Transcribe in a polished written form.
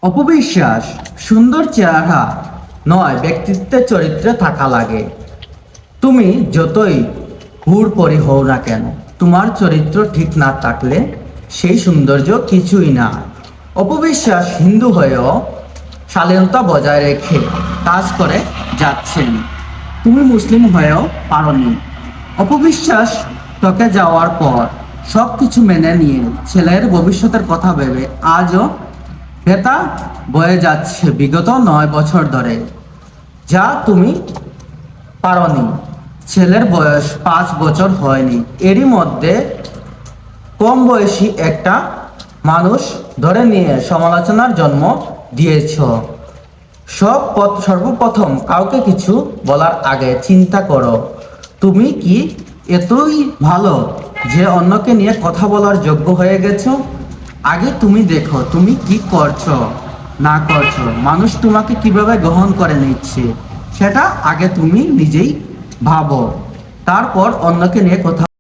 অপবিশ্বাস সুন্দর চেহারা নয়, ব্যক্তিত্বের চরিত্রে থাকা লাগে। তুমি যতই হুড়পড়ি হও না কেন, তোমার চরিত্র ঠিক না থাকলে সেই সৌন্দর্য কিছুই না। অপবিশ্বাস হিন্দু হয়েও শালীনতা বজায় রেখে কাজ করে যাচ্ছেন। তুমি মুসলিম হয়েও পারোনি। অপবিশ্বাস তোকে যাওয়ার পর সব কিছু মেনে নিয়ে ছেলের ভবিষ্যতের কথা ভেবে আজও ব্যথা বয়ে যাচ্ছে বিগত 9 বছর ধরে। যা তুমি পারোনি। ছেলের বয়স 5 বছর হয়নি, এরই মধ্যে কম বয়সী একটা মানুষ ধরে নিয়ে সমালোচনার জন্ম দিয়েছ। সর্বপ্রথম কাউকে কিছু বলার আগে চিন্তা করো, তুমি কি এতই ভালো যে অন্যকে নিয়ে কথা বলার যোগ্য হয়ে গেছো? আগে তুমি দেখো তুমি কি করছো না করছো, মানুষ তোমাকে কিভাবে গ্রহণ করে নিচ্ছে, সেটা আগে তুমি নিজেই ভাবো, তারপর অন্যকে নিয়ে কথা